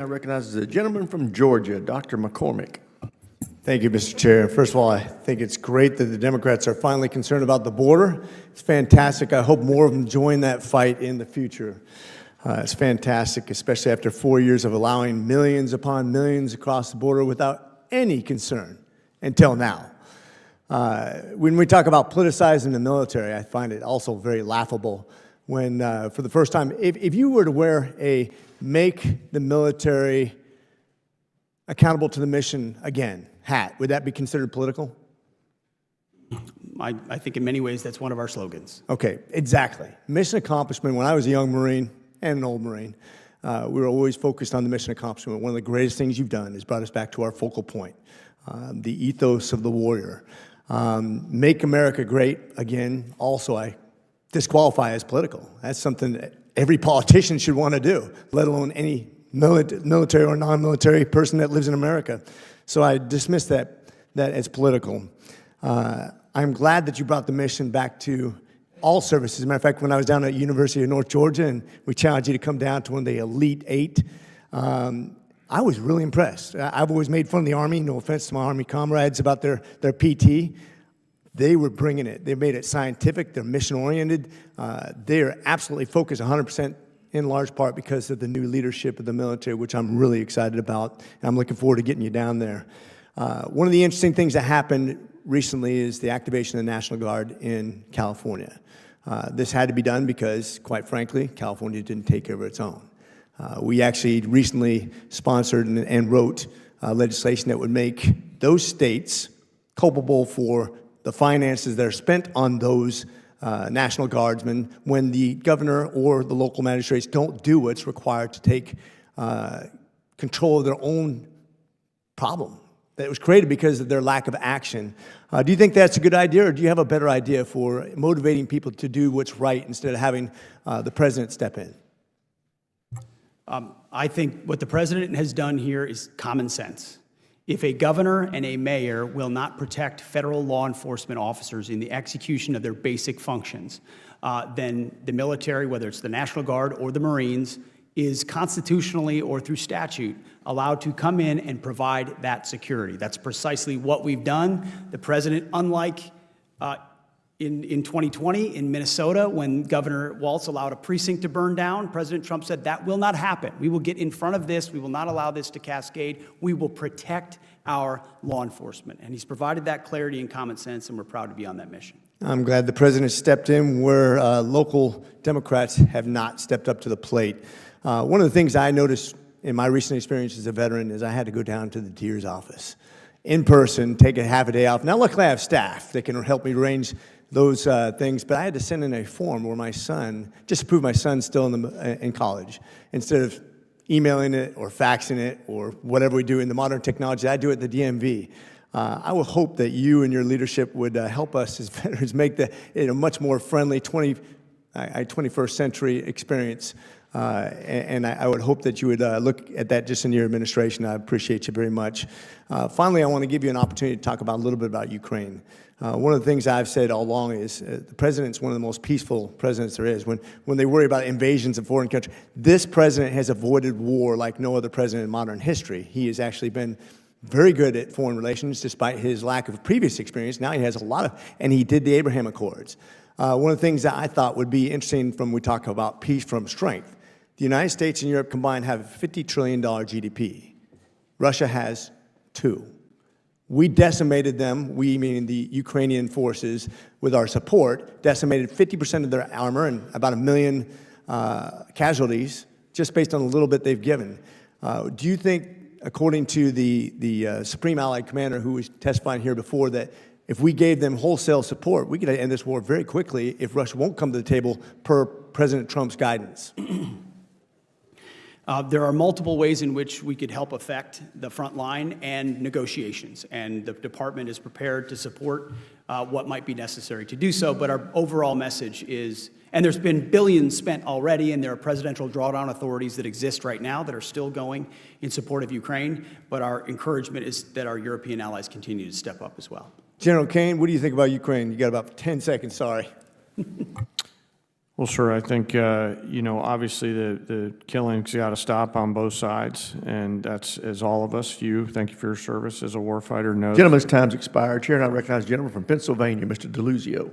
I recognize the gentleman from Georgia, Dr. McCormick. Thank you, Mr. Chair. First of all, I think it's great that the Democrats are finally concerned about the border. It's fantastic. I hope more of them join that fight in the future. It's fantastic, especially after 4 years of allowing millions upon millions across the border without any concern until now. When we talk about politicizing the military, I find it also very laughable when, for the first time, if you were to wear a "Make the Military Accountable to the Mission Again" hat, would that be considered political? I think in many ways that's one of our slogans. Okay, exactly. Mission accomplishment. When I was a young Marine and an old Marine, we were always focused on the mission accomplishment. One of the greatest things you've done is brought us back to our focal point, the ethos of the warrior. Make America Great Again, also I disqualify as political. That's something that every politician should want to do, let alone any military or non-military person that lives in America. So I dismiss that as political. I'm glad that you brought the mission back to all services. As a matter of fact, when I was down at University of North Georgia and we challenged you to come down to one of the Elite Eight, I was really impressed. I've always made fun of the Army, no offense to my Army comrades, about their PT. They were bringing it. They made it scientific. They're mission-oriented. They are absolutely focused 100% in large part because of the new leadership of the military, which I'm really excited about. And I'm looking forward to getting you down there. One of the interesting things that happened recently is the activation of the National Guard in California. This had to be done because, quite frankly, California didn't take care of its own. We actually recently sponsored and wrote legislation that would make those states culpable for the finances that are spent on those National Guardsmen when the governor or the local magistrates don't do what's required to take control of their own problem that was created because of their lack of action. Do you think that's a good idea, or do you have a better idea for motivating people to do what's right instead of having the president step in? I think what the president has done here is common sense. If a governor and a mayor will not protect federal law enforcement officers in the execution of their basic functions, then the military, whether it's the National Guard or the Marines, is constitutionally or through statute allowed to come in and provide that security. That's precisely what we've done. The president, unlike in 2020 in Minnesota, when Governor Walz allowed a precinct to burn down, President Trump said that will not happen. We will get in front of this. We will not allow this to cascade. We will protect our law enforcement. And he's provided that clarity and common sense, and we're proud to be on that mission. I'm glad the president stepped in where local Democrats have not stepped up to the plate. One of the things I noticed in my recent experience as a veteran is I had to go down to the DEER's office in person, take a half a day off. Now, luckily, I have staff that can help me arrange those things, but I had to send in a form where my son, just to prove my son's still in college, instead of emailing it or faxing it or whatever we do in the modern technology, I do it at the DMV. I would hope that you and your leadership would help us as veterans make the much more friendly 21st century experience. And I would hope that you would look at that just in your administration. I appreciate you very much. Finally, I want to give you an opportunity to talk about a little bit about Ukraine. One of the things I've said all along is the president's one of the most peaceful presidents there is. When they worry about invasions of foreign countries, this president has avoided war like no other president in modern history. He has actually been very good at foreign relations despite his lack of previous experience. Now he has a lot of, and he did the Abraham Accords. One of the things that I thought would be interesting when we talk about peace from strength, the United States and Europe combined have a $50 trillion GDP. Russia has 2. We decimated them, we meaning the Ukrainian forces, with our support, decimated 50% of their armor and about 1 million casualties just based on a little bit they've given. Do you think, according to the Supreme Allied Commander who was testifying here before, that if we gave them wholesale support, we could end this war very quickly if Russia won't come to the table per President Trump's guidance? There are multiple ways in which we could help affect the front line and negotiations, and the department is prepared to support what might be necessary to do so, but our overall message is, and there's been billions spent already, and there are presidential drawdown authorities that exist right now that are still going in support of Ukraine, but our encouragement is that our European allies continue to step up as well. General Kane, what do you think about Ukraine? You got about 10 seconds, sorry. Well, sir, I think, you know, obviously the killing's got to stop on both sides, and that's, as all of us, you, thank you for your service as a warfighter knows. Gentleman's time's expired. Chair, and I recognize the gentleman from Pennsylvania, Mr. DeLuzio.